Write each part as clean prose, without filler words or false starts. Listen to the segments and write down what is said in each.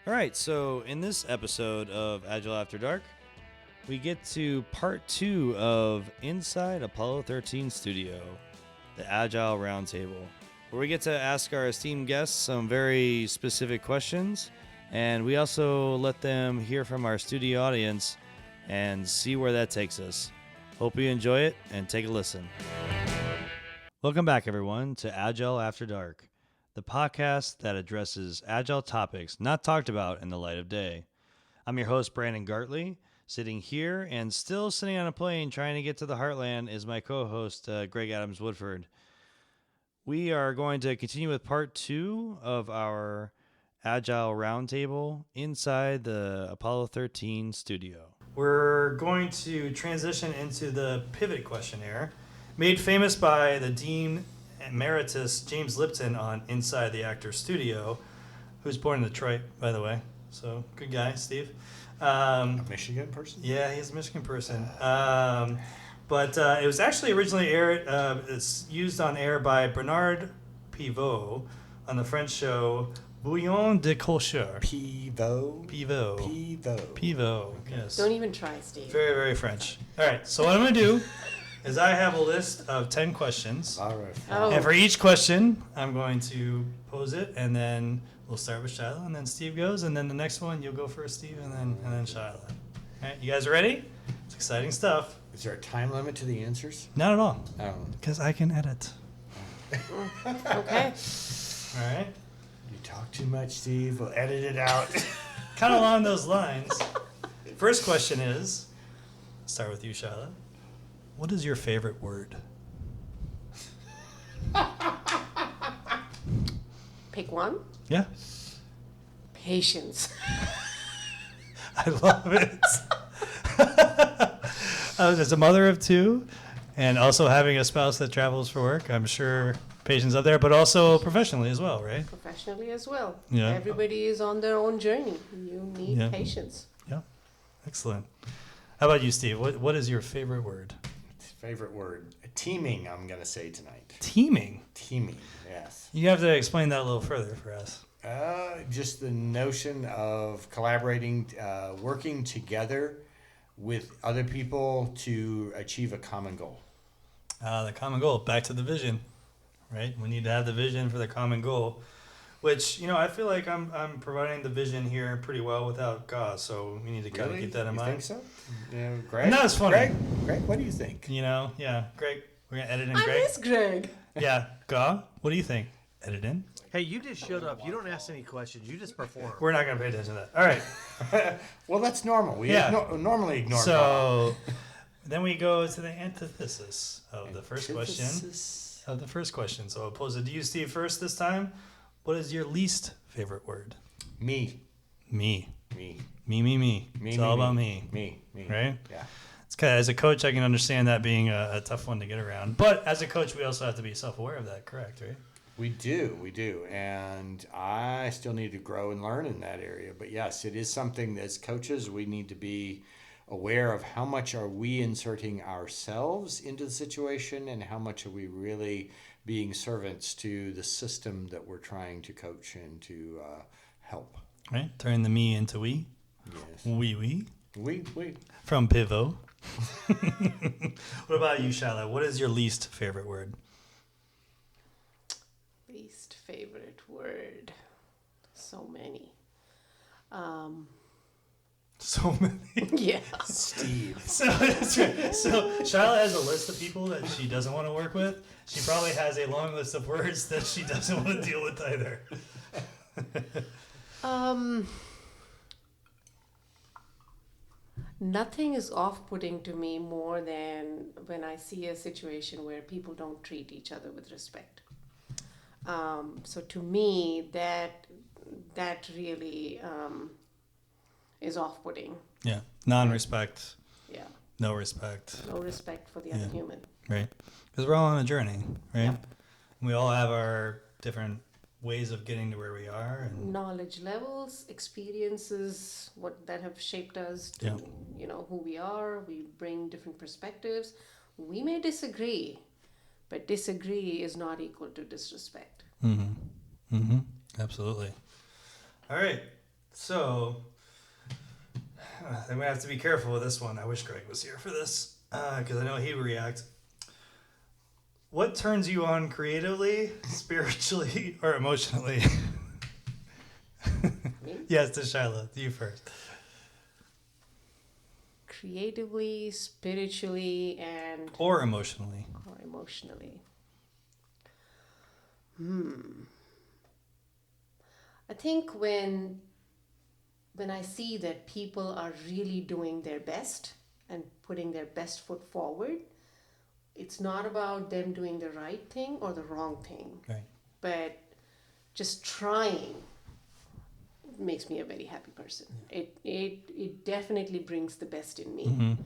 All right, so in this episode of Agile After Dark, we get to part 2 of Inside Apollo 13 Studio, the Agile Roundtable, where we get to ask our esteemed guests some very specific questions, and we also let them hear from our studio audience and see where that takes us. Hope you enjoy it and take a listen. Welcome back, everyone, to Agile After Dark, the podcast that addresses agile topics not talked about in the light of day. I'm your host, Brandon Gartley. Sitting here and still sitting on a plane trying to get to the heartland is my co-host, Greg Adams Woodford. We are going to continue with part 2 of our Agile Roundtable inside the Apollo 13 studio. We're going to transition into the pivot questionnaire, made famous by the Dean Emeritus James Lipton on Inside the Actor Studio, who's born in Detroit, by the way. So, good guy, Steve. A Michigan person? Yeah, he's a Michigan person. But it was actually originally aired, it's used on air by Bernard Pivot on the French show Bouillon de Cocheur. Pivot? Pivot. Pivot. Pivot, yes. Don't even try, Steve. Very, very French. All right, so what I'm going to do is I have a list of 10 questions. All right. Oh. And for each question, I'm going to pose it, and then we'll start with Shiloh, and then Steve goes, and then the next one, you'll go first, Steve, and then Shiloh. All right, you guys ready? It's exciting stuff. Is there a time limit to the answers? Not at all, Oh. because I can edit. Okay. All right? You talk too much, Steve. We'll edit it out. Kind of along those lines. First question is, start with you, Shiloh. What is your favorite word? Pick one. Yeah? Patience. I love it. As a mother of two, and also having a spouse that travels for work, I'm sure patience up there, but also professionally as well, right? Professionally as well. Yeah. Everybody is on their own journey. You need Yeah. patience. Yeah. Excellent. How about you, Steve? What is your favorite word? Favorite word? Teaming, I'm going to say tonight. Teaming. Teaming, yes. You have to explain that a little further for us. Just the notion of collaborating, working together with other people to achieve a common goal. The common goal, back to the vision, right? We need to have the vision for the common goal, which, I feel like I'm providing the vision here pretty well without God, so we need to kind of keep that in you mind. think so? Yeah, Greg? Not as funny. Greg, what do you think? Yeah. Greg, we're going to edit in I Greg. miss Greg. Yeah, God, what do you think? Edit in? Hey, you just showed up. You don't ask any questions. You just perform. We're not going to pay attention to that. All right. Well, that's normal. We Yeah. normally ignore God. So then we go to the antithesis of the first question. Antithesis. So I'll pose it to you, Steve, first this time. What is your least favorite word? Me. Me. Me. Me. It's all about me. Me. Right? Yeah. It's kind of, as a coach, I can understand that being a tough one to get around. But as a coach, we also have to be self-aware of that, correct, right? We do. And I still need to grow and learn in that area. But yes, it is something that as coaches, we need to be aware of how much are we inserting ourselves into the situation and how much are we really being servants to the system that we're trying to coach and to help. Right? Turn the me into we. Yes. We. We. From Pivot. What about you, Shiloh? What is your least favorite word? Least favorite word. So many. So many. Yeah. Steve. So that's right. So Shiloh has a list of people that she doesn't want to work with. She probably has a long list of words that she doesn't want to deal with either. Nothing is off-putting to me more than when I see a situation where people don't treat each other with respect. So to me, that really is off-putting. Yeah. Non-respect. Yeah. No respect. No respect for the other human. Right. Because we're all on a journey, right? Yep. We all have our different ways of getting to where we are. And Knowledge levels, experiences, what that have shaped us to, Yeah. Who we are. We bring different perspectives. We may disagree, but disagree is not equal to disrespect. Absolutely. All right. So, I'm gonna have to be careful with this one. I wish Greg was here for this because I know he would react. What turns you on creatively, spiritually, or emotionally? Me? Yes, to Shiloh. You first. Creatively, spiritually, and Or emotionally. or emotionally. I think when I see that people are really doing their best and putting their best foot forward, it's not about them doing the right thing or the wrong thing, Right. but just trying makes me a very happy person. It definitely brings the best in me.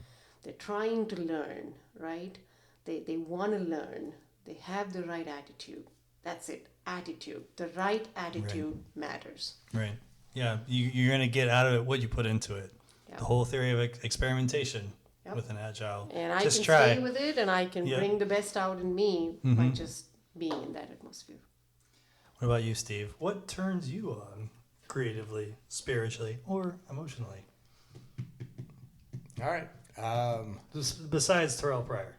They're trying to learn, right? They want to learn. They have the right attitude. That's it. Attitude. The right attitude matters. Right. Yeah. You're going to get out of it what you put into it. Yep. The whole theory of experimentation Yep. with an agile. And I just can try. stay with it, and I can Yep. bring the best out in me by just being in that atmosphere. What about you, Steve? What turns you on creatively, spiritually, or emotionally? All right. Besides Terrell Pryor.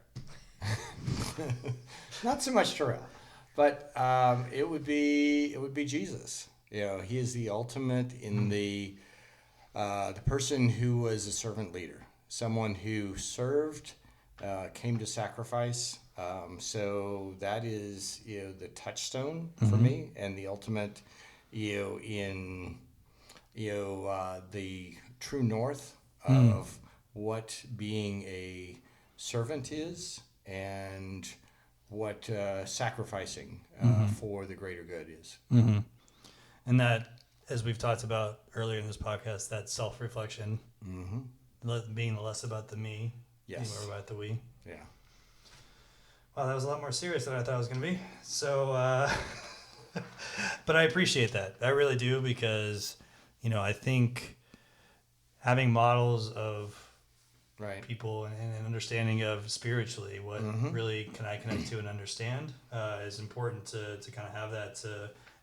Not so much Terrell, but it would be Jesus. You know, he is the ultimate in the person who was a servant leader, someone who served, came to sacrifice. So that is, you know, the touchstone for me, and the ultimate, you know, in, you know, the true north of what being a servant is, and what sacrificing for the greater good is. And that, as we've talked about earlier in this podcast, that self-reflection, being less about the me, Yes. being more about the we. Yeah. Wow, that was a lot more serious than I thought it was going to be. So, but I appreciate that. I really do, because, you know, I think having models of Right. people and an understanding of spiritually what really can I connect to and understand is important to kind of have that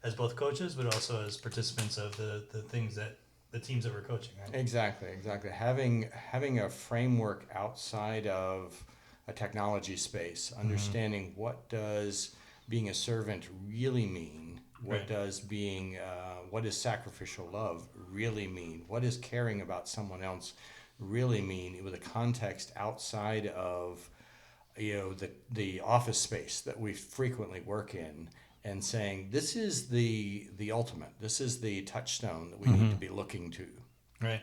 as both coaches, but also as participants of the things that the teams that we're coaching. Right? Exactly. Having a framework outside of a technology space, understanding what does being a servant really mean, what does what does sacrificial love really mean, what does caring about someone else really mean, with a context outside of, you know, the office space that we frequently work in, and saying this is the ultimate, this is the touchstone that we need to be looking to. Right.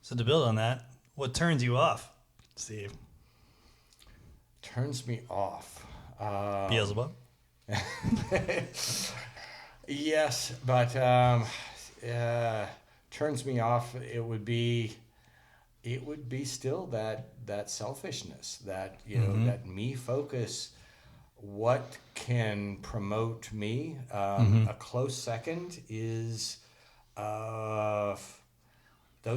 So to build on that, what turns you off, Steve? Turns me off. Beelzebub. Yes, but turns me off. It would be still that selfishness, that, you know, that me focus. What can promote me? A close second is those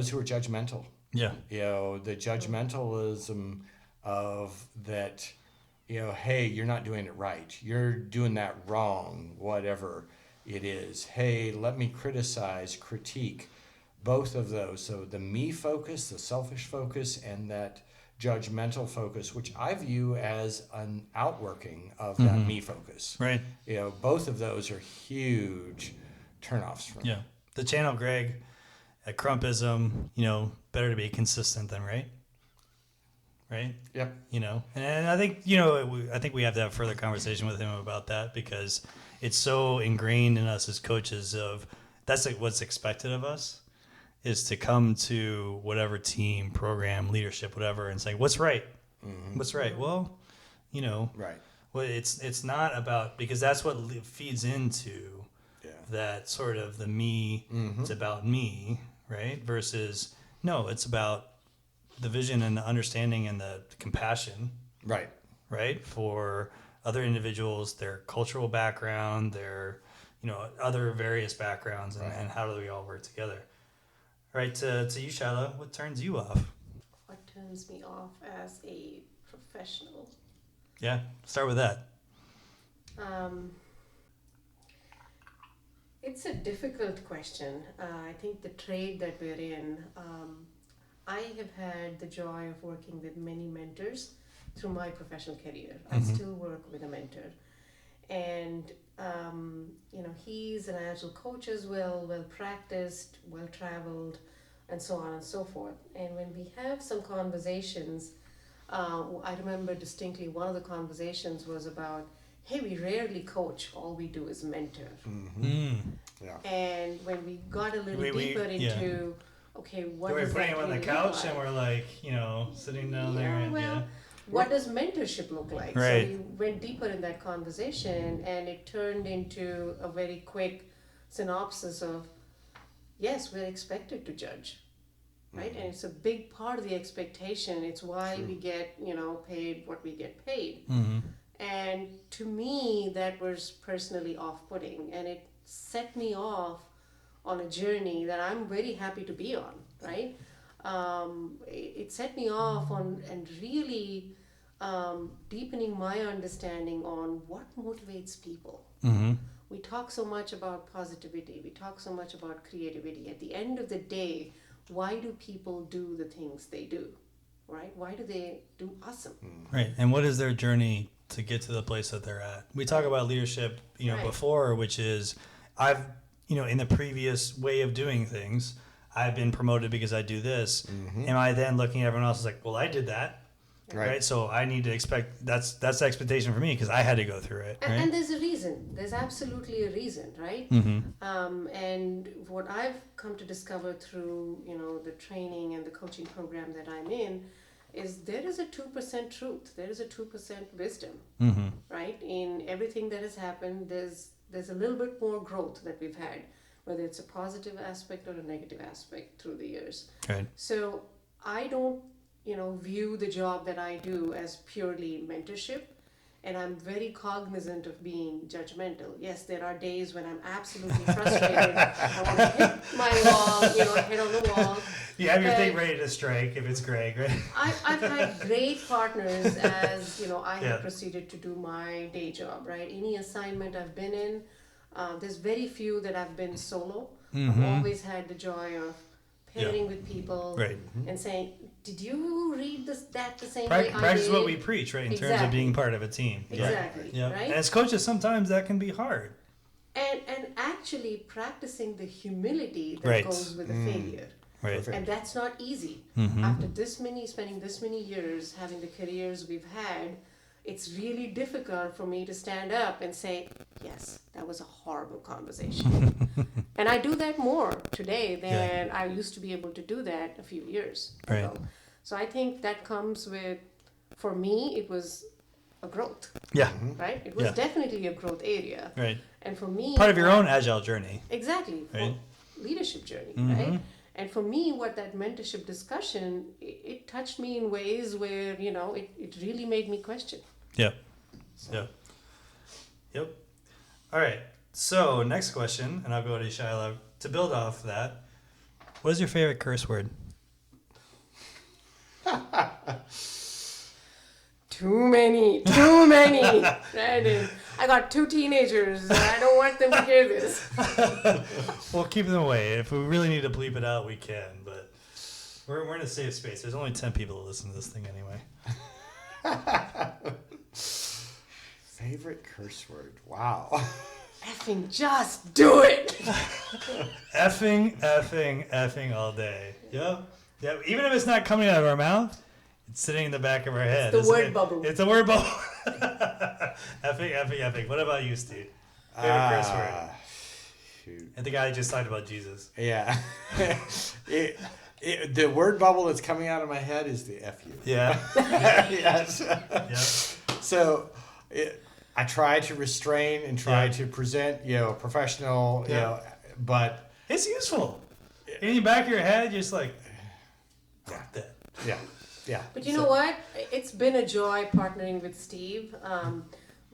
who are judgmental. Yeah. You know, the judgmentalism of that, you know, hey, you're not doing it right. You're doing that wrong, whatever it is. Hey, let me critique both of those. So the me focus, the selfish focus, and that judgmental focus, which I view as an outworking of that me focus. Right. You know, both of those are huge turnoffs for me. Yeah. The channel, Greg, at Crumpism, you know, better to be consistent than right. Right? Yep. You know, and I think, you know, I think we have to have further conversation with him about that, because it's so ingrained in us as coaches of that's like what's expected of us, is to come to whatever team, program, leadership, whatever, and say, what's right? What's right? Well, you know, Right. well, it's not about, because that's what feeds into that sort of the me, it's about me, right? Versus, no, it's about the vision and the understanding and the compassion, Right. right? For other individuals, their cultural background, their, you know, other various backgrounds, and how do we all work together? Right, to you, Shiloh, what turns you off? What turns me off as a professional? Yeah, start with that. It's a difficult question. I think the trade that we're in, I have had the joy of working with many mentors through my professional career. I still work with a mentor. And, he's an agile coach as well practiced, well traveled, and so on and so forth. And when we have some conversations, I remember distinctly one of the conversations was about, hey, we rarely coach, all we do is mentor. Yeah. And when we got a little deeper into, okay, what we're does putting that him on the really couch look and like? we're like, sitting down there and What does mentorship look like? Right. So we went deeper in that conversation, and it turned into a very quick synopsis of, yes, we're expected to judge, right? And it's a big part of the expectation. It's why we get, paid what we get paid. And to me, that was personally off-putting, and it set me off on a journey that I'm very happy to be on, right? It set me off on and really deepening my understanding on what motivates people. We talk so much about positivity, we talk so much about creativity. At the end of the day, why do people do the things they do, right? Why do they do awesome? Right. And what is their journey to get to the place that they're at? We talk about leadership, Right. before, which is I've, in the previous way of doing things, I've been promoted because I do this. Am I then looking at everyone else like, well, I did that. Right. So I need to expect that's the expectation for me because I had to go through it. Right? And there's a reason. There's absolutely a reason, right? And what I've come to discover through, the training and the coaching program that I'm in is there is a 2% truth. There is a 2% wisdom, right? In everything that has happened, there's a little bit more growth that we've had, whether it's a positive aspect or a negative aspect through the years. Right. So I don't, view the job that I do as purely mentorship, and I'm very cognizant of being judgmental. Yes, there are days when I'm absolutely frustrated. I want to hit my wall, head on the wall. You have your thing ready to strike if it's Greg, right? I've had great partners as, I have proceeded to do my day job, right? Any assignment I've been in, there's very few that I've been solo. I've always had the joy of pairing with people and saying, did you read that the same way I did? Practice what we preach, right? In terms of being part of a team. Exactly. Yeah. Right? And as coaches, sometimes that can be hard. And actually practicing the humility that goes with the failure. Right. And that's not easy. After spending this many years having the careers we've had, it's really difficult for me to stand up and say, yes, that was a horrible conversation. And I do that more today than I used to be able to do that a few years ago. So I think that comes with, for me, it was a growth. Yeah. Right? It was definitely a growth area. Right. And for me... Part of your own agile journey. Exactly. Right. Leadership journey, right? And for me, what that mentorship discussion, it touched me in ways where, it really made me question. Yep. Yep. All right. So next question, and I'll go to Shaila. To build off that, what is your favorite curse word? Too many, Brandon. I got 2 teenagers. I don't want them to hear this. We'll keep them away. If we really need to bleep it out, we can. But we're in a safe space. There's only 10 people that listen to this thing anyway. Favorite curse word? Wow. Effing just do it. effing all day. Yep. Even if it's not coming out of our mouth, it's sitting in the back of our head. It's the word bubble. It's a word bubble. effing. What about you, Steve? Favorite curse word? Shoot. And the guy just talked about Jesus. Yeah. The word bubble that's coming out of my head is the F you. Yeah. Yes. Yep. So I try to restrain and try to present, professional, but it's useful. In the back of your head, you're just like, fuck that. Yeah. But you know what? It's been a joy partnering with Steve.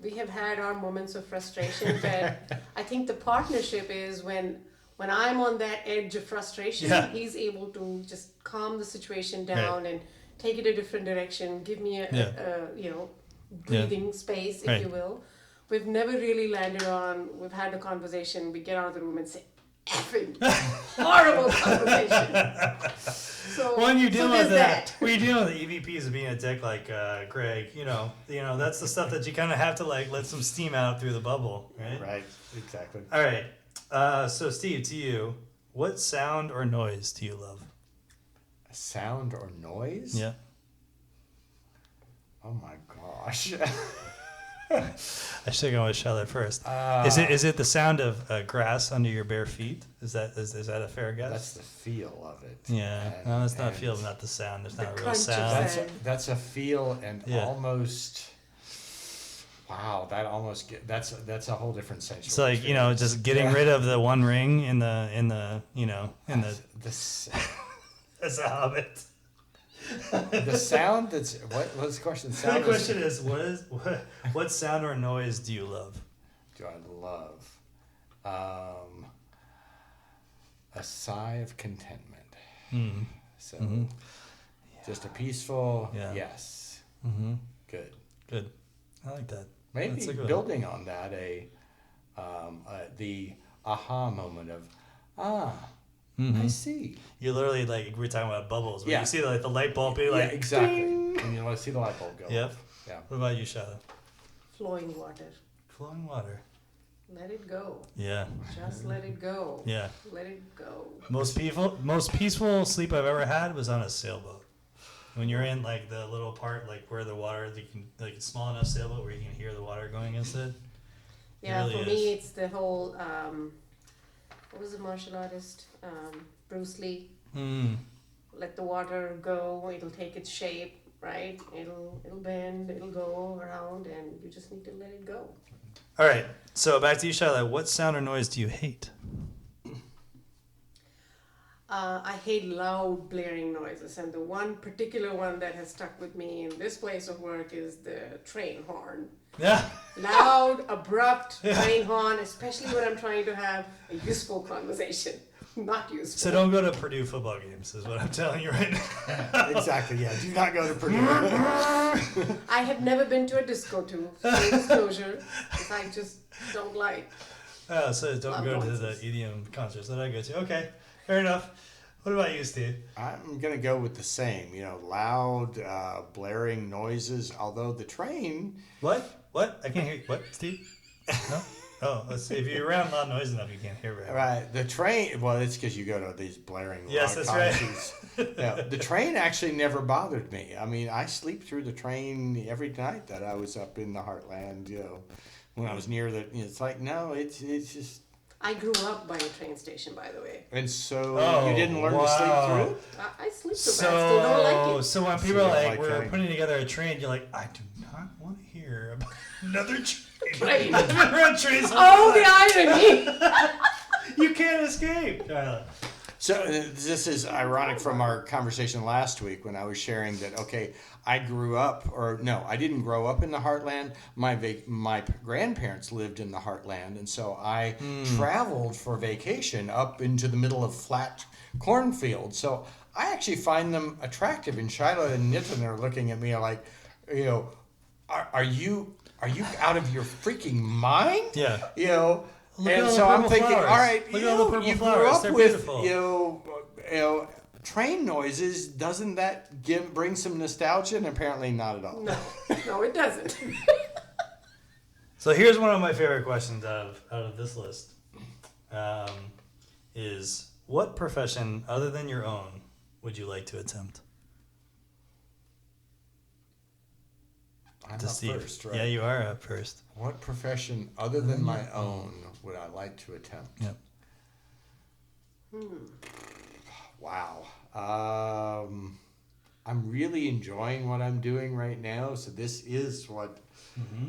We have had our moments of frustration, but I think the partnership is when I'm on that edge of frustration, he's able to just calm the situation down and take it a different direction, give me a breathing space, if you will. we've never really landed on, we've had a conversation, we get out of the room and say, effing horrible conversation. So, When you're dealing with that. when you're dealing with the EVPs of being a dick like Greg, you know, that's the stuff that you kind of have to like let some steam out through the bubble, right? Right, exactly. All right. So Steve, to you, what sound or noise do you love? A sound or noise? Yeah. Oh my gosh. I should go with Charlotte first. Is it the sound of grass under your bare feet? Is that a fair guess? That's the feel of it. Yeah, And- no, that's not and feel, not the sound. There's not a real crunch of sound. sound. That's a feel and Yeah. almost. Wow, that almost that's a whole different sensual. It's like, experience. just getting rid of the one ring in the This as a hobbit. the sound that's what's the question? The Sound question is what sound or noise do you love? do I love? A sigh of contentment. Mm. So Mm-hmm. just a peaceful Yeah. yes. Mm-hmm. Good. Good. I like that. Maybe That's a good one. building on that the aha moment of Mm-hmm. I see. You literally, like, we're talking about bubbles. When Yeah. you see like the light bulb, you're Yeah, like, exactly. ding. And you want to see the light bulb go. Yep. off. Yeah. What about you, Shadow? Flowing water. Flowing water. Let it go. Yeah. Just let it go. Yeah. Let it go. Most peaceful sleep I've ever had was on a sailboat. When you're in like the little part like where the water, you can like it's small enough sailboat where you can hear the water going against it. Yeah, really for is. me, it's the whole. What was the martial artist? Bruce Lee. Mm. Let the water go. It'll take its shape, right? It'll bend. It'll go around, and you just need to let it go. All right. So back to you, Charlotte. What sound or noise do you hate? I hate loud, blaring noises, and the one particular one that has stuck with me in this place of work is the train horn. Yeah. Loud, abrupt train horn, especially when I'm trying to have a useful conversation. Not useful. So don't go to Purdue football games, is what I'm telling you right now. Exactly. Yeah. Do not go to Purdue. I have never been to a disco too. Full disclosure, if I just don't like. Oh, so don't Loud go to noises. the EDM concerts that I go to. Okay, fair enough. What about you, Steve? I'm gonna go with the same. Loud, blaring noises. Although the train. What? I can't hear you. What, Steve? No? Oh, let's see. If you're around loud noise enough, you can't hear very well. Right. The train. Well, it's because you go to these blaring. Yes, loud that's right. concerts. Yeah, the train actually never bothered me. I mean, I sleep through the train every night that I was up in the heartland. When I was near the. It's like no, it's just. I grew up by a train station, by the way. And so Oh, you didn't learn wow. to sleep through it. I sleep through it. I still don't like it. So when So people you are don't like, like we're train. putting together a train, you're like, I do not want to hear about another train. Train. We're on trains all Oh, the the irony! time. You can't escape. So this is ironic from our conversation last week when I was sharing that, okay, I didn't grow up in the heartland. My grandparents lived in the heartland, and so I traveled for vacation up into the middle of flat cornfields. So I actually find them attractive. And Shiloh and Nitin are looking at me like, are you out of your freaking mind? Yeah. Look at And all so the I'm purple thinking, flowers. all right, Look at all the purple you grew flowers. up They're with beautiful. train noises. Doesn't that bring some nostalgia? And apparently not at all. No, it doesn't. So here's one of my favorite questions out of this list. Is what profession other than your own would you like to attempt? I'm To up Steve. first, right? Yeah, you are up first. What profession other than my own would I like to attempt? Yep. Wow. I'm really enjoying what I'm doing right now. So this is what,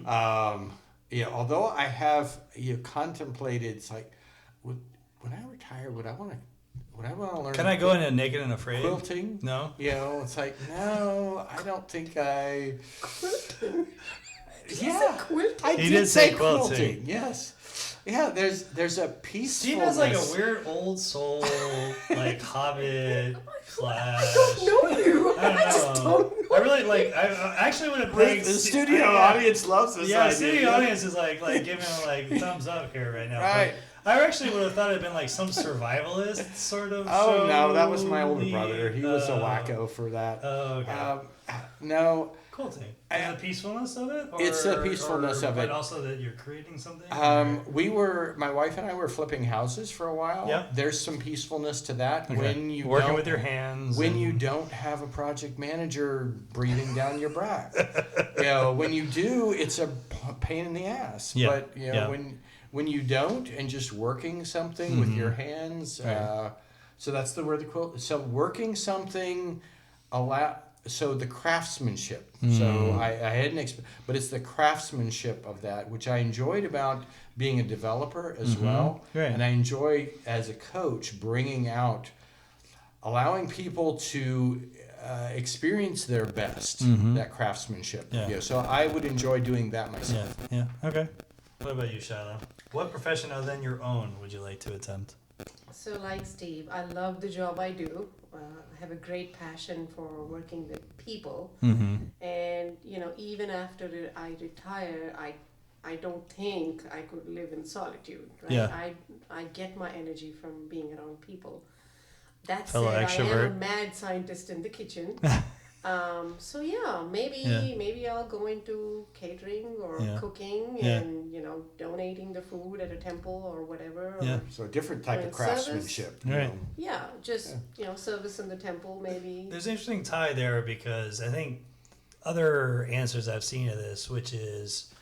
although I have contemplated, it's like, when I retire, would I want to learn? Can I go into Naked and Afraid? quilting? No. It's like, no, I don't think I. Quilting. Yeah, Quilting. I He did did say say quilting. Yes. Yeah, there's a peacefulness. Steve has like a weird old soul, like Hobbit slash. I don't know you. I don't know. I just don't know. I really like. I actually would have played. The studio audience loves this Yeah, idea. studio audience is like giving like thumbs up here right now. Right. But I actually would have thought it'd been like some survivalist sort of. Oh show. no, that was my older brother. He was a wacko for that. Oh, okay. No. Cool thing. And the peacefulness of it? Or, It's the peacefulness of it. But also that you're creating something? My wife and I were flipping houses for a while. Yeah. There's some peacefulness to that when you working don't, with your hands. when you don't have a project manager breathing down your back. When you do, it's a pain in the ass. Yeah. But when you don't and just working something with your hands, Right. so that's the word. So working something So the craftsmanship. So I hadn't, but it's the craftsmanship of that, which I enjoyed about being a developer as well. Right. And I enjoy as a coach allowing people to experience their best, that craftsmanship. Yeah. So I would enjoy doing that myself. Yeah. Okay. What about you, Shiloh? What profession other than your own would you like to attempt? So, like Steve, I love the job I do. I have a great passion for working with people. Mm-hmm. And, even after I retire, I don't think I could live in solitude. Right? Yeah. I get my energy from being around people. That Fellow said, I extrovert. am a mad scientist in the kitchen. So yeah, maybe I'll go into catering or cooking and donating the food at a temple or whatever. Yeah. Or, So a different type of craftsmanship. Right. Service in the temple maybe. There's an interesting tie there because I think other answers I've seen to this, which is,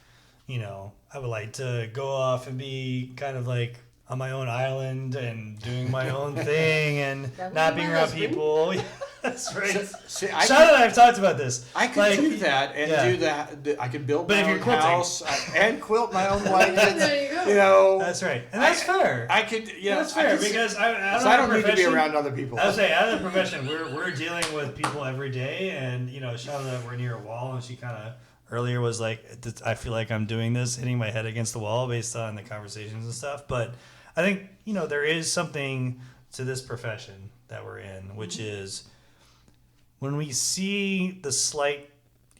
I would like to go off and be kind of like on my own island and doing my own thing and not being around people. That's right. See, Sean and I have talked about this. I could do that and do that. I could build my own house and quilt my own blankets. There you go. That's right, and that's fair. I could, that's fair because I don't need to be around other people. I would say, out of the profession, we're dealing with people every day, and Sean and I were near a wall, and she kind of earlier was like, I feel like I'm doing this, hitting my head against the wall based on the conversations and stuff, but I think, there is something to this profession that we're in, which is when we see the slight,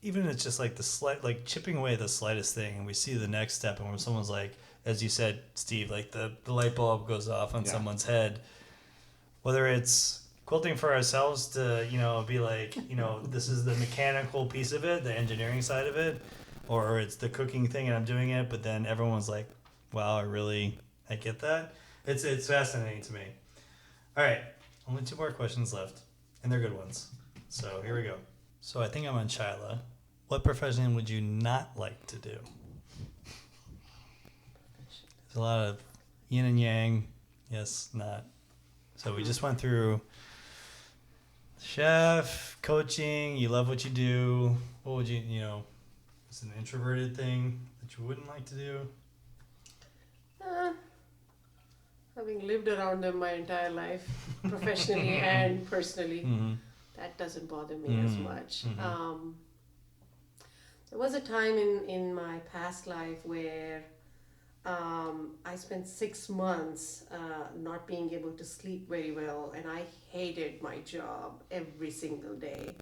even if it's just like the slight, like chipping away the slightest thing, and we see the next step, and when someone's like, as you said, Steve, like the light bulb goes off on someone's head, whether it's quilting for ourselves to, be like, this is the mechanical piece of it, the engineering side of it, or it's the cooking thing and I'm doing it, but then everyone's like, wow, I get that. It's fascinating to me. All right, only 2 more questions left, and they're good ones. So here we go. So I think I'm on Shyla. What profession would you not like to do? There's a lot of yin and yang. Yes, not. So we just went through chef, coaching, you love what you do. What would you, it's an introverted thing that you wouldn't like to do? Having lived around them my entire life, professionally and personally, that doesn't bother me as much. There was a time in my past life where I spent 6 months not being able to sleep very well, and I hated my job every single day.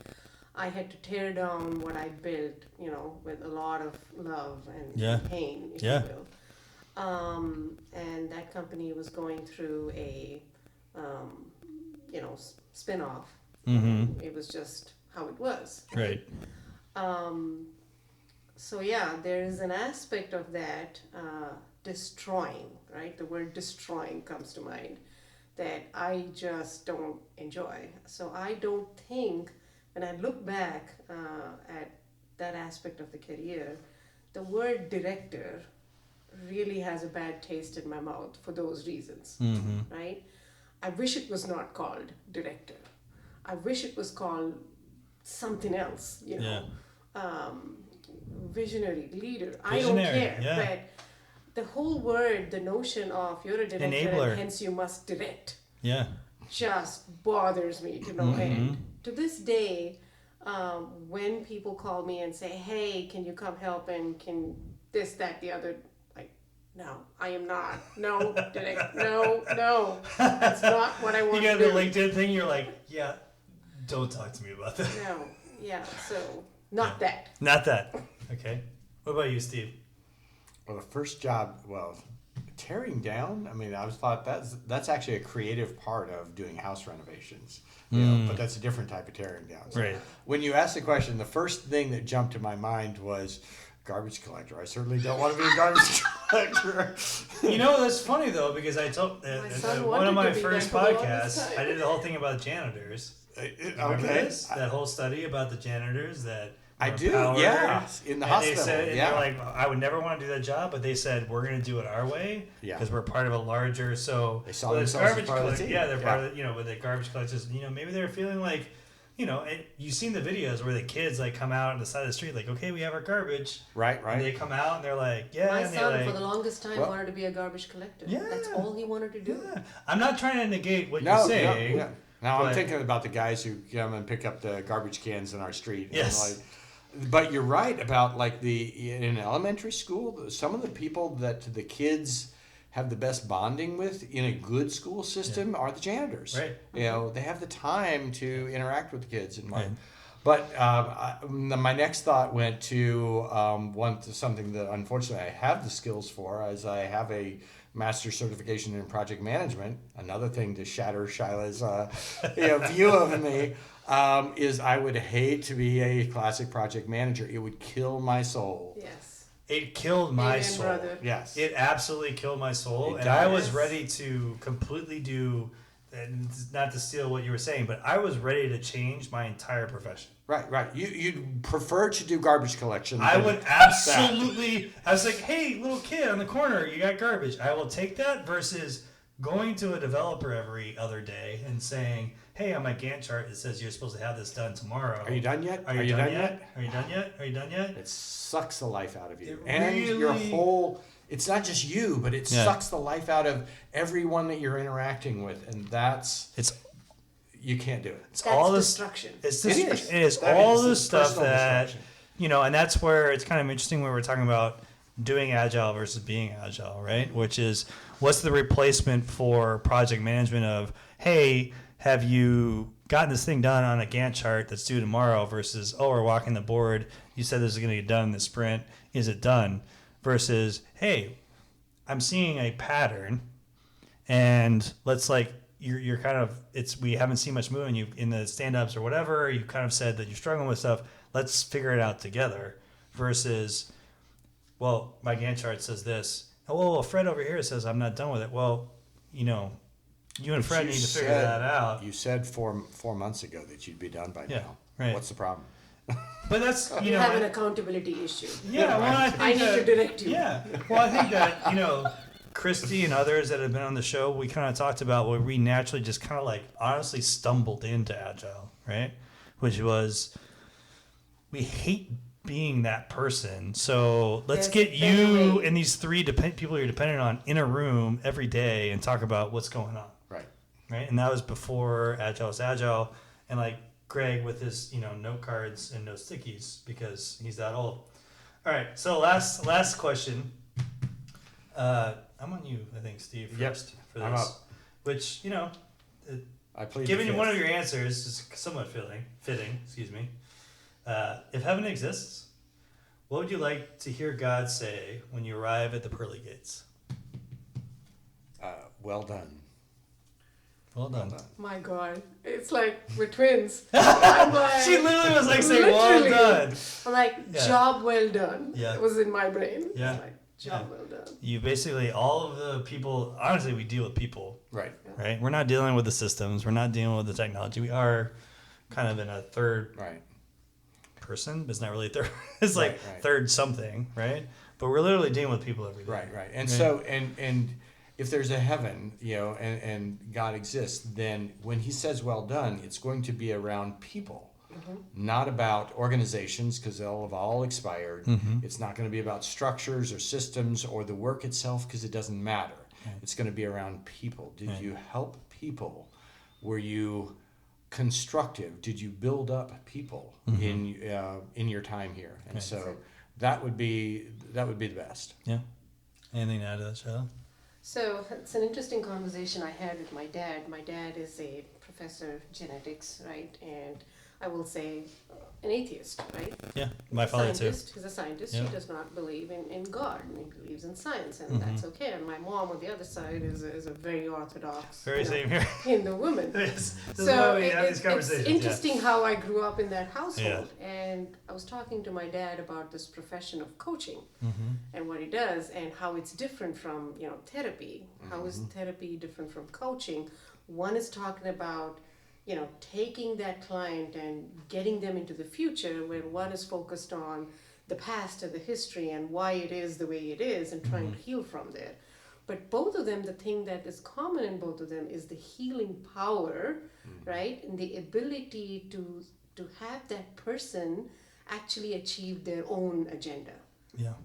I had to tear down what I built, with a lot of love and pain, if you will. And that company was going through a, spin-off. It was just how it was. Right. So yeah, there is an aspect of that destroying, right? The word destroying comes to mind that I just don't enjoy. So I don't think, when I look back at that aspect of the career, the word director really has a bad taste in my mouth for those reasons, right? I wish it was not called director. I wish it was called something else, visionary, leader. I don't care, but the whole word, the notion of you're a director Enabler. and hence you must direct, just bothers me to no end. To this day, when people call me and say, hey, can you come help and can this, that, the other, No, I am not. No, no. That's not what I want You to got the do. LinkedIn thing. You're like, yeah, don't talk to me about that. No, yeah, so not that. Not that. Okay. What about you, Steve? Well, the first job, tearing down. I mean, I was thought that's actually a creative part of doing house renovations. But that's a different type of tearing down. So Right. when you asked the question, the first thing that jumped to my mind was garbage collector. I certainly don't want to be a garbage collector. You know, that's funny though, because I told My son one wanted of my to be first there for the longest podcasts, time. I did the whole thing about janitors. Remember this? That whole study about the janitors that I were do, empowered. yeah, in the And hospital. they said, and yeah. they're like, I would never want to do that job, but they said we're going to do it our way Yeah. because we're part of a larger. So They saw with themselves as garbage part of the collect- team. Yeah, they're part Yeah. of with the garbage collectors. Maybe they're feeling like, and you've seen the videos where the kids like come out on the side of the street, like, okay, we have our garbage. Right. And they come out and they're like, yeah. My and they're son, like, for the longest time, Well- wanted to be a garbage collector. Yeah. That's all he wanted to do. yeah. I'm not trying to negate what No, you're saying. yeah. Now I'm but- thinking about the guys who come and pick up the garbage cans in our street. And Yes. but you're right about like in elementary school, some of the people that the kids have the best bonding with in a good school system are the janitors. Right. They have the time to interact with the kids and Right. But my next thought went to something that unfortunately I have the skills for, as I have a master's certification in project management. Another thing to shatter Shyla's view of me is I would hate to be a classic project manager. It would kill my soul. Yes. It killed my Amen, soul. brother. Yes. It absolutely killed my soul, It and I was does. ready to completely do, and not to steal what you were saying, but I was ready to change my entire profession. Right. You'd prefer to do garbage collection. I than would that. absolutely. I was like, "Hey, little kid on the corner, you got garbage." I will take that versus going to a developer every other day and saying, "Hey, on my Gantt chart, it says you're supposed to have this done tomorrow. Are you done yet? Are you done yet? Are you done yet? Are you done yet?" It sucks the life out of you. It And your really- whole, it's not just you, but it Yeah. sucks the life out of everyone that you're interacting with. And you can't do it. It's That's all this. destruction. It's It this. is. It is That all is this stuff personal that destruction. and that's where it's kind of interesting when we're talking about doing agile versus being agile, right? Which is what's the replacement for project management of, hey, have you gotten this thing done on a Gantt chart that's due tomorrow versus, oh, we're walking the board. You said this is going to get done in the sprint. Is it done? Versus, hey, I'm seeing a pattern, and let's you're kind of we haven't seen much movement. You in the stand-ups or whatever. You kind of said that you're struggling with stuff. Let's figure it out together. Versus, well, my Gantt chart says this. Oh, well, Fred over here says I'm not done with it. Well, you and Fred You need to figure said- that out. You said 4 months ago that you'd be done by Yeah, now. right. What's the problem? But that's You have an accountability issue. yeah. Well, I think I need that, to direct you. Yeah. Well, I think that Christy and others that have been on the show, we kind of talked about where we naturally just kind of honestly stumbled into Agile, right? Which was we hate being that person. So let's There's get a better you way. and these three people you're dependent on in a room every day and talk about what's going on, Right. right? And that was before Agile was Agile, and Greg with his note cards and no stickies because he's that old. All right, so last question. I'm on you, I think, Steve, Yep, first for I'm this. up. Which I plead given the you one fifth. of your answers is somewhat fitting. Excuse me. If heaven exists, what would you like to hear God say when you arrive at the pearly gates? Well done. Well done. Well done. My God, it's like we're twins. I'm like, She literally was saying, "Well Literally. done." I'm like, Yeah. job well done. Yeah. It was in my brain. Yeah. It's like, job well done. You basically all of the people. Honestly, we deal with people. Right. Right? We're not dealing with the systems. We're not dealing with the technology. We are kind of in a third Right. person, but it's not really third. It's Right, right. third something, right? But we're literally dealing with people every day. Right. And Right. so, and if there's a heaven, and God exists, then when he says well done, it's going to be around people. Not about organizations, because they'll have all expired. It's not going to be about structures or systems or the work itself, because it doesn't matter. It's going to be around people. Did you help people? Were you constructive? Did you build up people in your time here? And so that would be the best. Yeah. Anything to add to that, Cheryl? So it's an interesting conversation I had with my dad. My dad is a professor of genetics, right? And I will say an atheist, right? Yeah, my father too. He's a scientist. Yeah. He does not believe in God. And he believes in science, and that's okay. And my mom on the other side is a very orthodox, Very same here. Hindu woman. This is So why we have these it's conversations. interesting how I grew up in that household. And I was talking to my dad about this profession of coaching and what he does and how it's different from, therapy. How is therapy different from coaching? One is talking about, taking that client and getting them into the future, where one is focused on the past and the history and why it is the way it is and trying to heal from there. But both of them, the thing that is common in both of them is the healing power, right? And the ability to have that person actually achieve their own agenda,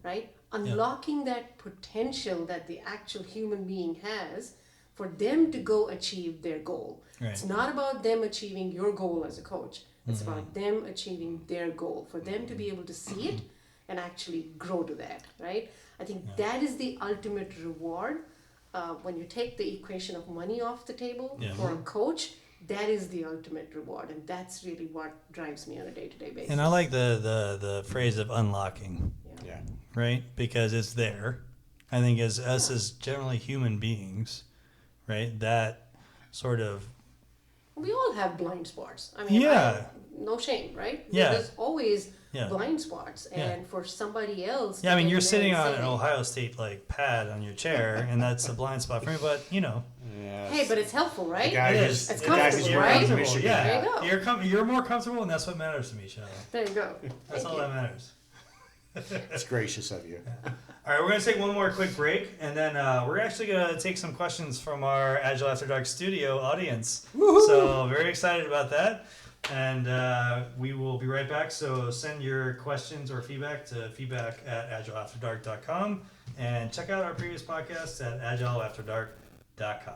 right? Unlocking that potential that the actual human being has for them to go achieve their goal. Right. It's not about them achieving your goal as a coach. It's about them achieving their goal, for them to be able to see it and actually grow to that, right? I think that is the ultimate reward. When you take the equation of money off the table for a coach, that is the ultimate reward, and that's really what drives me on a day-to-day basis. And I like the phrase of unlocking, Yeah. right? Because it's there. I think as us as generally human beings, right, that sort of... We all have blind spots. I mean, no shame, right? Yeah. There's always blind spots, and for somebody else... Yeah, I mean, you're sitting on an Ohio State, pad on your chair, and that's a blind spot for me, but, Yes. Hey, but it's helpful, right? It's comfortable, right? Yeah. There you go. You're more comfortable, and that's what matters to me, Shallow. There you go. That's all that matters. It's gracious of you. All right, we're going to take one more quick break, and then we're actually going to take some questions from our Agile After Dark studio audience. Woo-hoo! So very excited about that. And we will be right back. So send your questions or feedback to feedback@agileafterdark.com. And check out our previous podcasts at agileafterdark.com.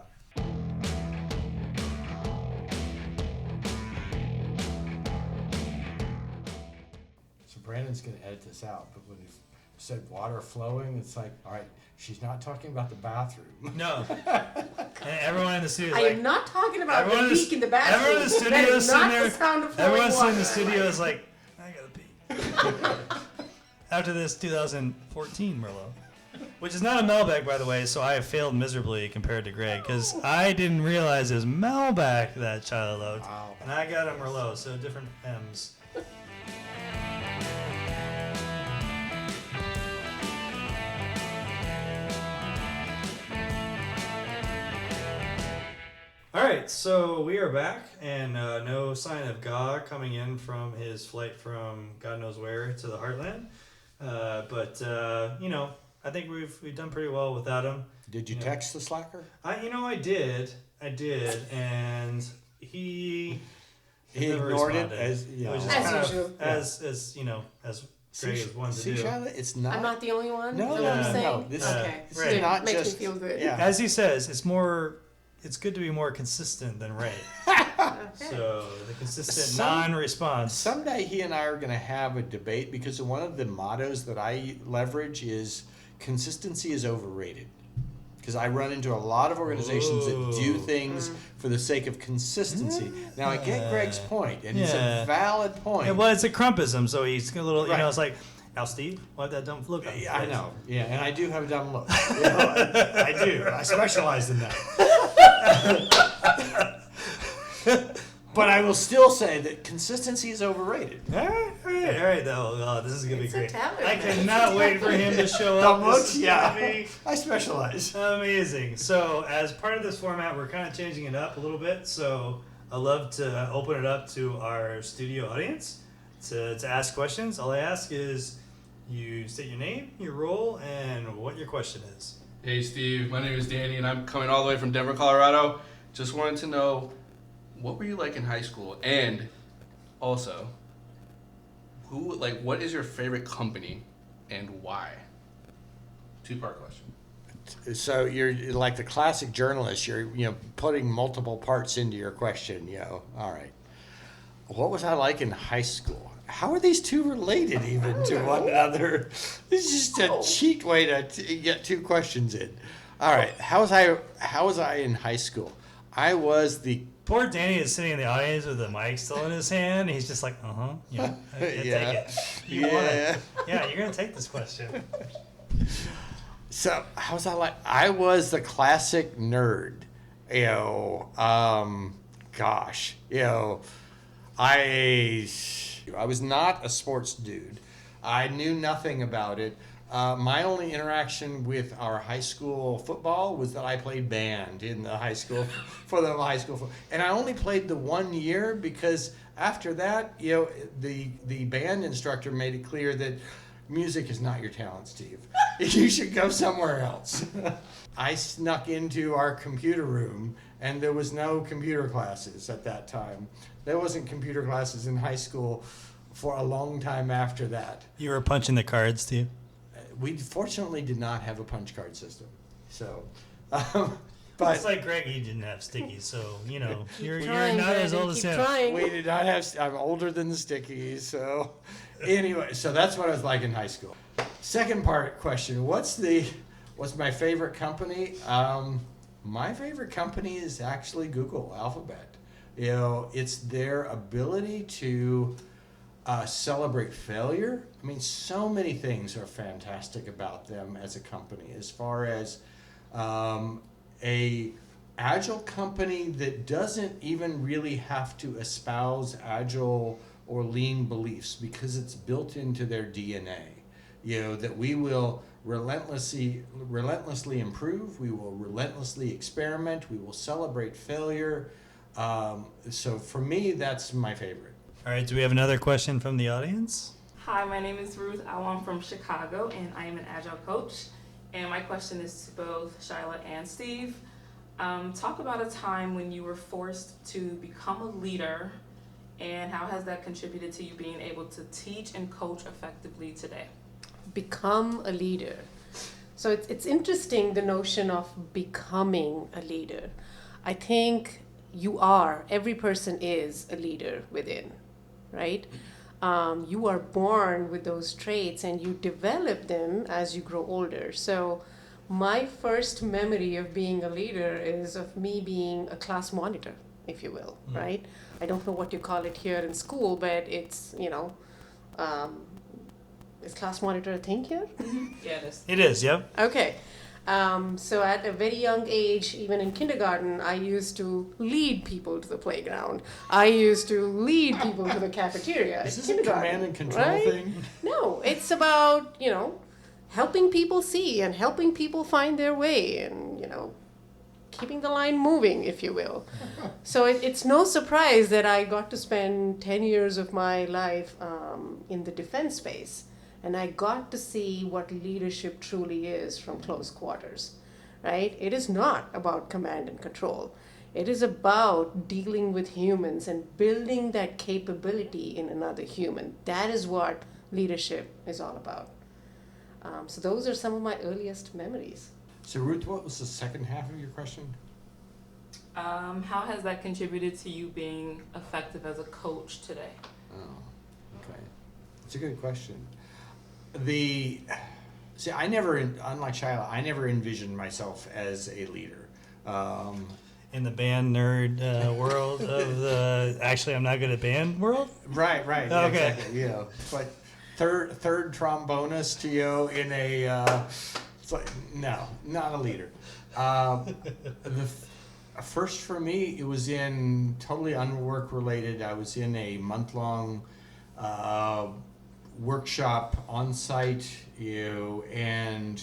So Brandon's going to edit this out, but when he said water flowing, it's like, all right, she's not talking about the bathroom. No. And everyone in the studio is I like... am not talking about the Everyone leak in the bathroom. Everyone in the studio That is sitting not there. the sound of flowing Everyone's water. in the studio is like, I gotta pee. After this 2014 Merlot, which is not a Malbec, by the way, so I have failed miserably compared to Greg, because I didn't realize it was Malbec that Charlie loved, Wow. and I got a Merlot, so different M's. All right, so we are back, and no sign of Ga coming in from his flight from God knows where to the heartland. But I think we've done pretty well without him. Did you text the slacker? I did, and he never ignored it responded. as Which is As kind of- usual. as Greg is one to do. Charlotte, it's not. I'm not the only one? No, Is that what no, I'm saying? no, this- okay. right. Good. not Makes just- me feel good. yeah. As he says, it's good to be more consistent than right. Okay. So the consistent Some- non-response. Someday he and I are going to have a debate because one of the mottos that I leverage is consistency is overrated. Because I run into a lot of organizations that do things for the sake of consistency. Now I get Greg's point, and it's a valid point. Yeah, well, it's a Crumpism, so he's a little, Right. it's like, now Steve, why have that dumb look on his Yeah, I face? know. Yeah, and I do have a dumb look. I do. I specialize in that. But I will still say that consistency is overrated. All right, though. Oh, this is going to be It's a great. talent, I man. cannot wait for him to show up. Dumb This looks? is Yeah. gonna be I specialize. amazing. So, as part of this format, we're kind of changing it up a little bit. So, I'd love to open it up to our studio audience to ask questions. All I ask is you state your name, your role, and what your question is. Hey Steve, my name is Danny and I'm coming all the way from Denver, Colorado. Just wanted to know, what were you like in high school? And also, what is your favorite company and why? Two-part question. So you're like the classic journalist. You're putting multiple parts into your question. All right. What was I like in high school? how are these two related even to one another? This is just a cheat way to get two questions in. All right, how was I in high school? I was the Poor Danny is sitting in the audience with the mic still in his hand. He's just like, yeah, Yeah. take it. You want it. Yeah, you're gonna take this question. So how was I like? I was the classic nerd. Gosh, I was not a sports dude. I knew nothing about it. My only interaction with our high school football was that I played band in the high school for the high school, and I only played the 1 year because after that, the band instructor made it clear that music is not your talent, Steve. You should go somewhere else. I snuck into our computer room, and there was no computer classes at that time. There wasn't computer classes in high school for a long time after that. You were punching the cards, Steve. We fortunately did not have a punch card system, so. But it's like Greg, he didn't have stickies, so you're Trying, not as Daddy, old as keep him. trying. We did not have. I'm older than the stickies, so. Anyway, so that's what I was like in high school. Second part question: What's my favorite company? My favorite company is actually Google Alphabet. It's their ability to celebrate failure. I mean, so many things are fantastic about them as a company. As far as a agile company that doesn't even really have to espouse agile or lean beliefs because it's built into their DNA. That we will relentlessly improve, we will relentlessly experiment, we will celebrate failure. So for me, that's my favorite. All right, do we have another question from the audience? Hi, my name is Ruth. I'm from Chicago, and I am an Agile coach. And my question is to both Shyla and Steve. Talk about a time when you were forced to become a leader, and how has that contributed to you being able to teach and coach effectively today? Become a leader. So it's interesting, the notion of becoming a leader. I think every person is a leader within, right? You are born with those traits and you develop them as you grow older. So my first memory of being a leader is of me being a class monitor, if you will, right? I don't know what you call it here in school, but it's, is class monitor a thing here? Yeah, it is. It is, yep. Okay. So at a very young age, even in kindergarten, I used to lead people to the playground. I used to lead people to the cafeteria. Is this in a kindergarten, command and control right? thing? No, it's about, helping people see and helping people find their way and, keeping the line moving, if you will. So it's no surprise that I got to spend 10 years of my life in the defense space. And I got to see what leadership truly is from close quarters, right? It is not about command and control. It is about dealing with humans and building that capability in another human. That is what leadership is all about. So those are some of my earliest memories. So Ruth, what was the second half of your question? How has that contributed to you being effective as a coach today? Oh, okay. That's a good question. Unlike Shyla, I never envisioned myself as a leader. In the band nerd world of the actually I'm not good at band world? Right, Okay. exactly. But third trombonist, in a it's like no, not a leader. First for me, it was in totally unwork related. I was in a month-long workshop on site, and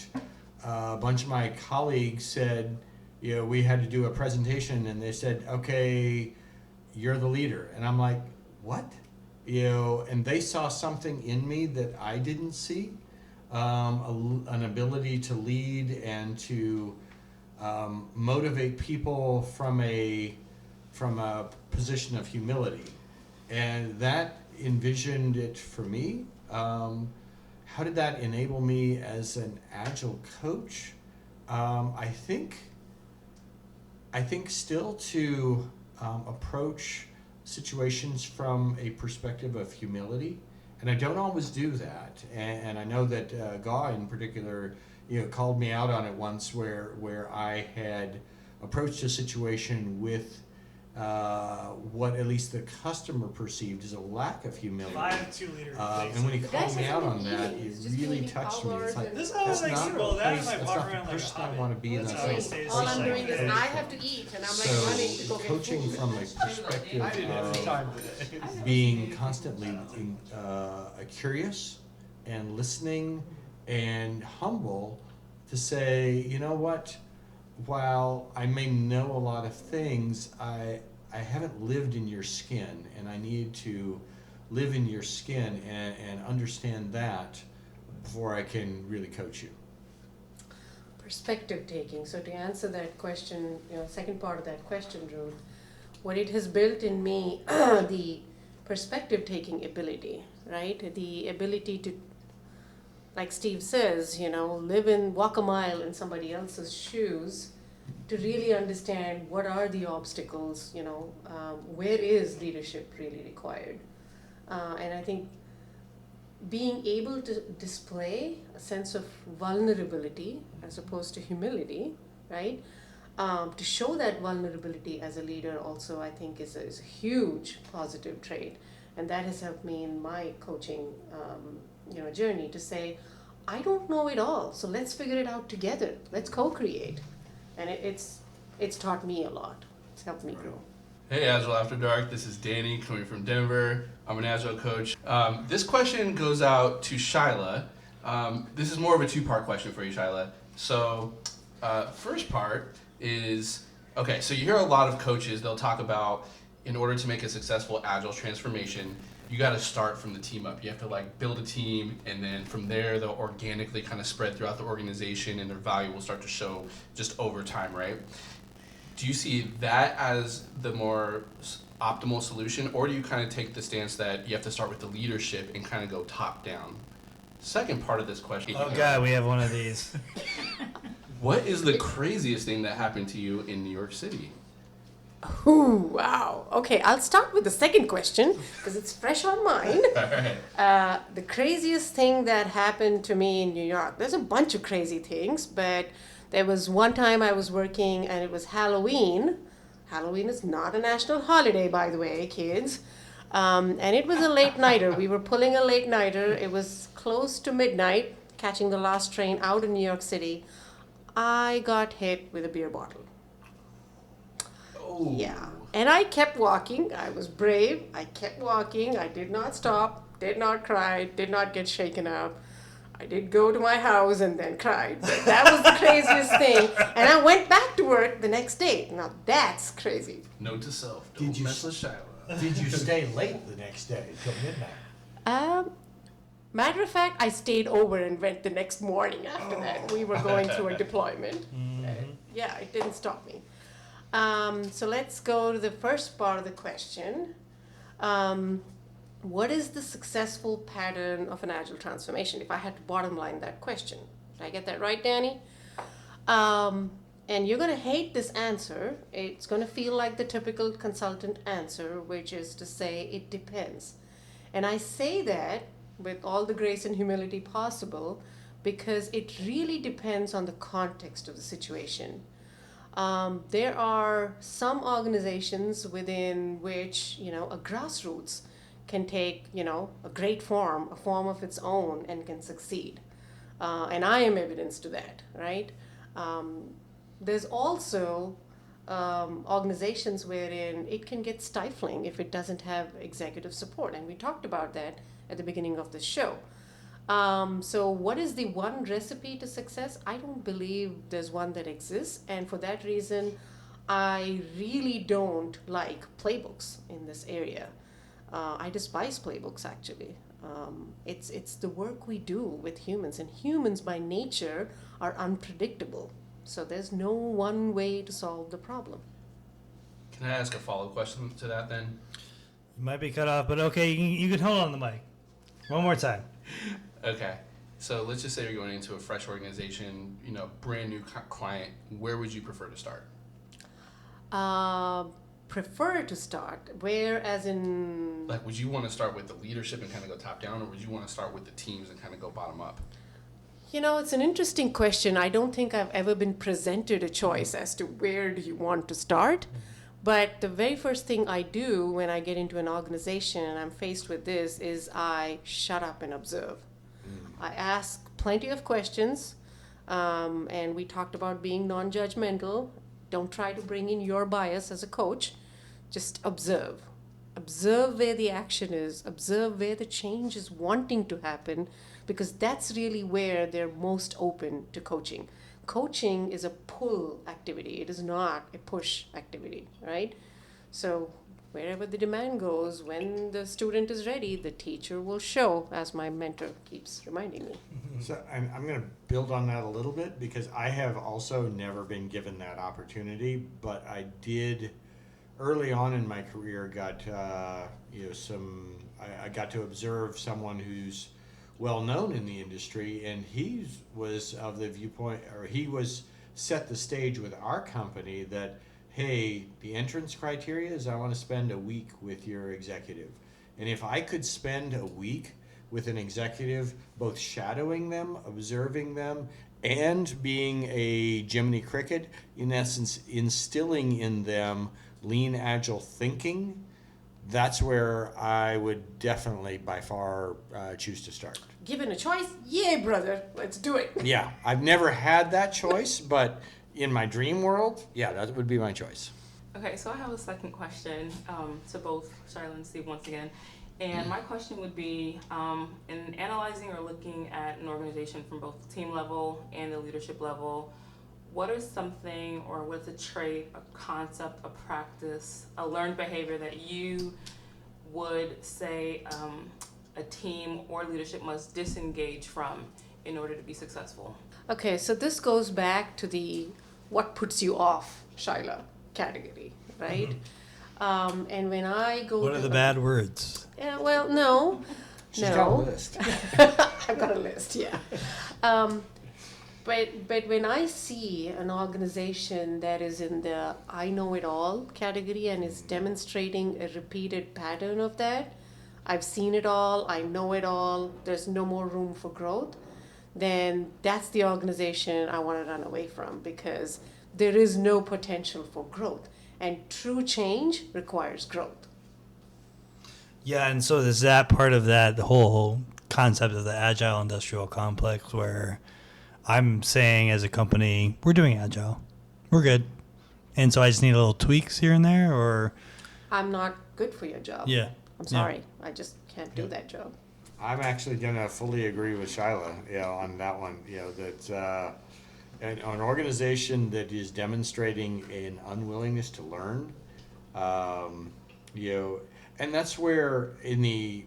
a bunch of my colleagues said, we had to do a presentation, and they said, okay, you're the leader. And I'm like, what? And they saw something in me that I didn't see, an ability to lead and to motivate people from a position of humility. And that envisioned it for me. How did that enable me as an agile coach? I think still to approach situations from a perspective of humility And I don't always do that. And I know that Gaw in particular, called me out on it once where I had approached a situation with what at least the customer perceived as a lack of humility. 5-2 liter. And when he called me out on that, it really touched me. It's like, This is how that's I not see the well, that place, and I that's walk not around the like a person I hobbit. want to be in That's that how I place. stay All I'm like doing is that. I have to eat, and I'm like running to go get Coaching food. from a perspective I did every of time. being constantly curious and listening and humble to say, you know what, while I may know a lot of things, I haven't lived in your skin, and I need to live in your skin and understand that before I can really coach you. Perspective taking. So to answer that question, second part of that question, Ruth, what it has built in me, the perspective taking ability, right? The ability to, like Steve says, walk a mile in somebody else's shoes to really understand what are the obstacles, where is leadership really required. And I think being able to display a sense of vulnerability as opposed to humility, right? To show that vulnerability as a leader also, I think, is a huge positive trait. And that has helped me in my coaching journey to say, I don't know it all, so let's figure it out together. Let's co-create. And it's taught me a lot. It's helped me grow. Hey, Agile After Dark. This is Danny coming from Denver. I'm an Agile coach. This question goes out to Shyla. This is more of a two-part question for you, Shyla. So, first part is, okay, so you hear a lot of coaches, they'll talk about in order to make a successful Agile transformation, you got to start from the team up. You have to build a team, and then from there they'll organically kind of spread throughout the organization, and their value will start to show just over time, right? Do you see that as the more optimal solution, or do you kind of take the stance that you have to start with the leadership and kind of go top down? Second part of this question. Oh God, we have one of these. What is the craziest thing that happened to you in New York City? Ooh, wow. Okay, I'll start with the second question because it's fresh on mind. All right. The craziest thing that happened to me in New York, there's a bunch of crazy things, but there was one time I was working and it was Halloween. Halloween is not a national holiday, by the way, kids. And it was a late nighter. We were pulling a late nighter. It was close to midnight, catching the last train out of New York City. I got hit with a beer bottle. Oh. Yeah. And I kept walking. I was brave. I kept walking. I did not stop, did not cry, did not get shaken up. I did go to my house and then cried. But that was the craziest thing. And I went back to work the next day. Now that's crazy. Note to self, don't mess with Shyla. Did you stay late the next day till midnight? Matter of fact, I stayed over and went the next morning after that. We were going through a deployment. Yeah, it didn't stop me. So let's go to the first part of the question. What is the successful pattern of an agile transformation? If I had to bottom line that question. Did I get that right, Danny? And you're going to hate this answer. It's going to feel like the typical consultant answer, which is to say it depends. And I say that with all the grace and humility possible because it really depends on the context of the situation. There are some organizations within which, a grassroots can take, a great form, a form of its own, and can succeed. And I am evidence to that, right? There's also organizations wherein it can get stifling if it doesn't have executive support. And we talked about that at the beginning of the show. So what is the one recipe to success? I don't believe there's one that exists. And for that reason, I really don't like playbooks in this area. I despise playbooks, actually. It's the work we do with humans. And humans, by nature, are unpredictable. So there's no one way to solve the problem. Can I ask a follow-up question to that then? You might be cut off, but okay, you can hold on the mic. One more time. Okay. So let's just say you're going into a fresh organization, brand new client. Where would you prefer to start? prefer to start. Where, as in, Like, would you want to start with the leadership and kind of go top down, or would you want to start with the teams and kind of go bottom up? it's an interesting question. I don't think I've ever been presented a choice as to where do you want to start. But the very first thing I do when I get into an organization and I'm faced with this is I shut up and observe. I ask plenty of questions, and we talked about being non-judgmental. Don't try to bring in your bias as a coach. Just observe. Observe where the action is. Observe where the change is wanting to happen, because that's really where they're most open to coaching. Coaching is a pull activity. It is not a push activity, right? So wherever the demand goes, when the student is ready, the teacher will show, as my mentor keeps reminding me. So I'm going to build on that a little bit, because I have also never been given that opportunity, but I did early on in my career I got to observe someone who's well known in the industry, and he was of the viewpoint, or he was set the stage with our company that, hey, the entrance criteria is I want to spend a week with your executive. And if I could spend a week with an executive, both shadowing them, observing them, and being a Jiminy Cricket, in essence, instilling in them lean, agile thinking, that's where I would definitely by far choose to start. Given a choice, yay, brother, let's do it. Yeah, I've never had that choice, but in my dream world, yeah, that would be my choice. Okay, so I have a second question to both Shyla and Steve once again. And my question would be, in analyzing or looking at an organization from both the team level and the leadership level, what is something, or what's a trait, a concept, a practice, a learned behavior that you would say a team or leadership must disengage from in order to be successful? Okay, so this goes back to the what puts you off, Shyla, category, right? And when I go What to are the bad words? Yeah, well, no. She's got a list. I've got a list, yeah. But when I see an organization that is in the I know it all category and is demonstrating a repeated pattern of that, I've seen it all, I know it all, there's no more room for growth, then that's the organization I want to run away from, because there is no potential for growth. And true change requires growth. Yeah, and so there's that part of that, the whole concept of the agile industrial complex, where I'm saying as a company, we're doing agile, we're good, and so I just need a little tweaks here and there, or I'm not good for your job. yeah, I'm sorry. I just can't do that job. I'm actually going to fully agree with Shyla, on that one. That an organization that is demonstrating an unwillingness to learn, and that's where in the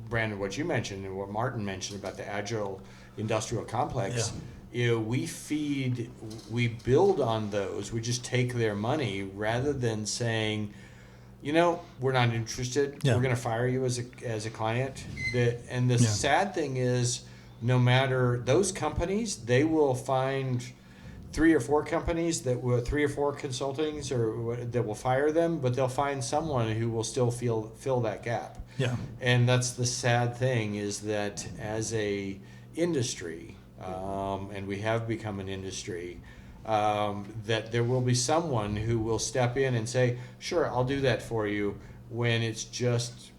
Brandon, what you mentioned and what Martin mentioned about the agile industrial complex, we build on those. We just take their money rather than saying, we're not interested. Yeah. We're going to fire you as a client. And the sad thing is, no matter those companies, they will find 3 or 4 companies that will 3 or 4 consultings that will fire them, but they'll find someone who will still fill that gap. yeah, And that's the sad thing, is that as a industry, and we have become an industry, that there will be someone who will step in and say, sure, I'll do that for you, when it's just,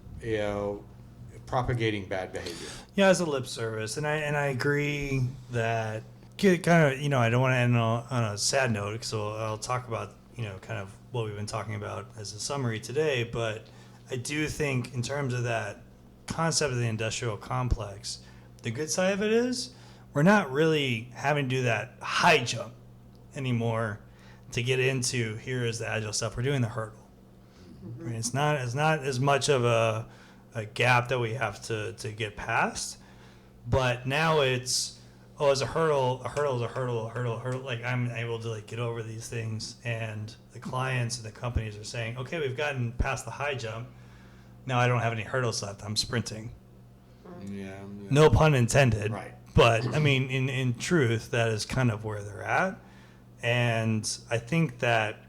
propagating bad behavior. yeah, as a lip service, and I agree that kind of, I don't want to end on a sad note, so I'll talk about kind of what we've been talking about as a summary today, but I do think in terms of that concept of the industrial complex, the good side of it is we're not really having to do that high jump anymore to get into here is the agile stuff. We're doing the hurdle. Right? It's not as much of a gap that we have to get past, but now it's as a hurdle is a hurdle. Like I'm able to get over these things, and the clients and the companies are saying, okay, we've gotten past the high jump. Now I don't have any hurdles left. I'm sprinting. Yeah. No pun intended. Right. But I mean, in truth, that is kind of where they're at. And I think that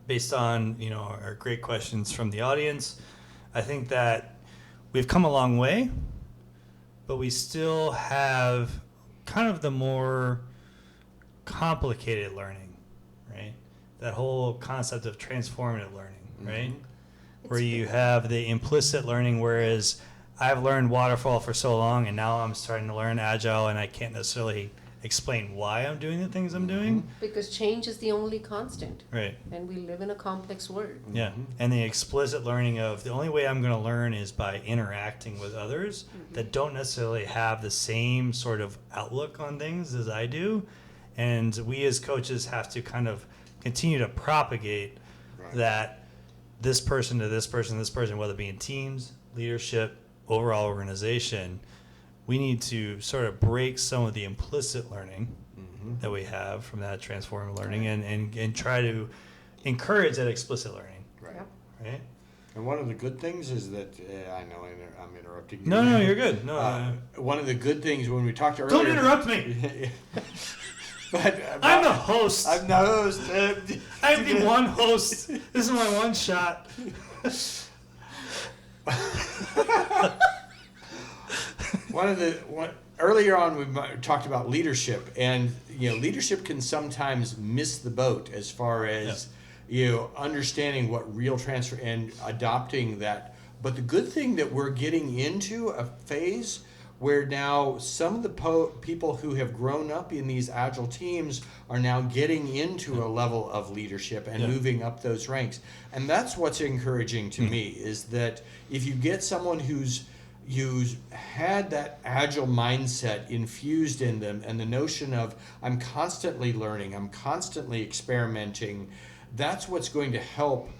based on our great questions from the audience, I think that we've come a long way, but we still have kind of the more complicated learning, right? That whole concept of transformative learning, right? Where you have the implicit learning, whereas I've learned waterfall for so long and now I'm starting to learn agile and I can't necessarily explain why I'm doing the things I'm doing. Because change is the only constant. Right. And we live in a complex world. Yeah. And the explicit learning of the only way I'm going to learn is by interacting with others that don't necessarily have the same sort of outlook on things as I do. And we as coaches have to kind of continue to propagate that this person to this person, whether it be in teams, leadership, overall organization, we need to sort of break some of the implicit learning that we have from that transformative learning and try to encourage that explicit learning. Right. Yep. Right? And one of the good things is that, I know I'm interrupting you. No, you're good. No. One of the good things when we talked earlier. Don't interrupt me. But, I'm the host. I'm the host. I'm the one host. This is my one shot. Earlier on we talked about leadership, and leadership can sometimes miss the boat as far as understanding what real transfer and adopting that. But the good thing that we're getting into a phase where now some of the people who have grown up in these agile teams are now getting into a level of leadership and moving up those ranks. And that's what's encouraging to me, is that if you get someone who's had that agile mindset infused in them, and the notion of I'm constantly learning, I'm constantly experimenting, that's what's going to help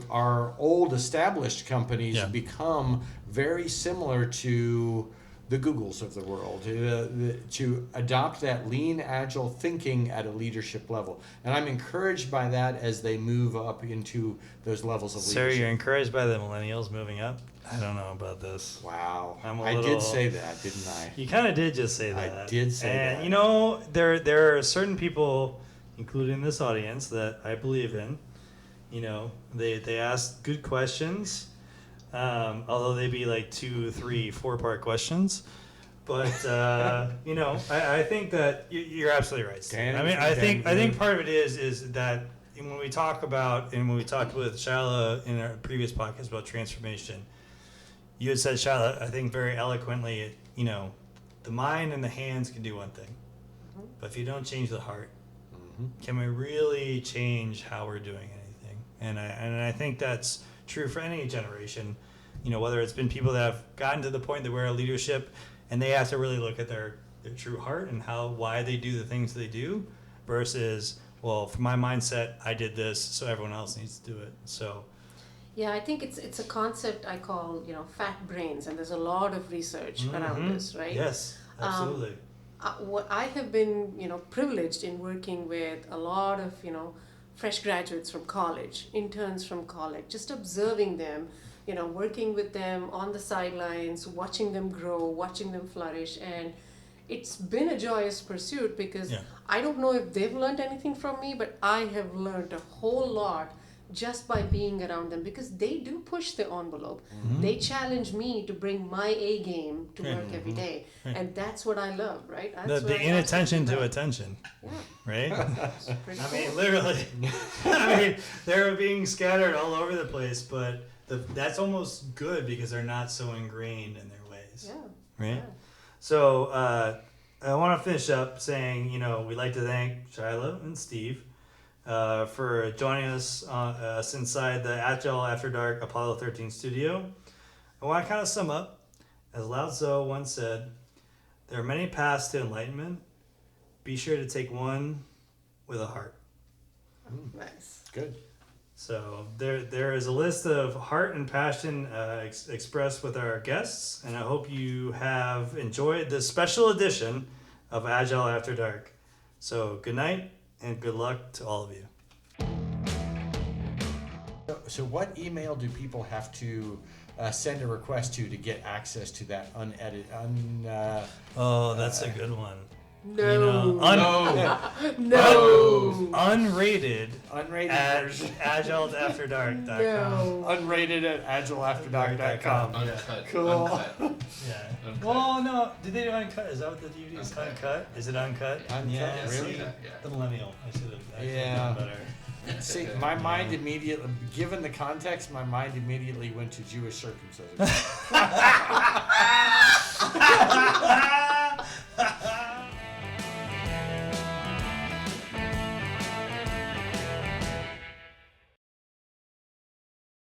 our old established companies become very similar to the Googles of the world, to adopt that lean, agile thinking at a leadership level. And I'm encouraged by that as they move up into those levels of leadership. Sir, you're encouraged by the millennials moving up? I don't know about this. Wow. I did say that, didn't I? You kind of did just say that. I did say that. And there are certain people, including this audience, that I believe in. They ask good questions. Although they be like 2, 3, 4-part questions, but I think that you're absolutely right, Steve. I think part of it is that when we talk about, and when we talked with Shyla in our previous podcast about transformation, you had said, Shyla, I think very eloquently, the mind and the hands can do one thing, but if you don't change the heart, can we really change how we're doing anything? And I think that's true for any generation, whether it's been people that have gotten to the point that we're a leadership and they have to really look at their true heart and why they do the things they do, versus, well, for my mindset, I did this, so everyone else needs to do it. So yeah, I think it's a concept I call fat brains, and there's a lot of research around this, right? Yes, absolutely. What I have been privileged in working with a lot of fresh graduates from college, interns from college, just observing them, working with them on the sidelines, watching them grow, watching them flourish. And it's been a joyous pursuit, because I don't know if they've learned anything from me, but I have learned a whole lot just by being around them, because they do push the envelope. They challenge me to bring my A game to work every day. And that's what I love, right? The inattention to attention. Yeah. Right? Pretty I cool. mean, literally. They're being scattered all over the place, but that's almost good because they're not so ingrained in their ways. Yeah. Right? Yeah. So I want to finish up saying, we'd like to thank Shyla and Steve for joining us inside the Agile After Dark Apollo 13 studio. I want to kind of sum up. As Lao Tzu once said, there are many paths to enlightenment. Be sure to take one with a heart. Nice. Good. So there is a list of heart and passion expressed with our guests, and I hope you have enjoyed this special edition of Agile After Dark. So good night and good luck to all of you. So what email do people have to send a request to get access to that unedited? Oh, that's a good one. No. No. Unrated Unrated at version. agileafterdark.com. No. Unrated at agileafterdark.com. Uncut. Cool. Uncut. Yeah. Uncut. Well, no. Did they do uncut? Is that what the DVD is? Uncut. Uncut? Is it uncut? Uncut, Yeah. really? See, Yeah. the millennial. I should have actually Yeah. done better. See, my mind immediately, given the context, my mind immediately went to Jewish circumcision.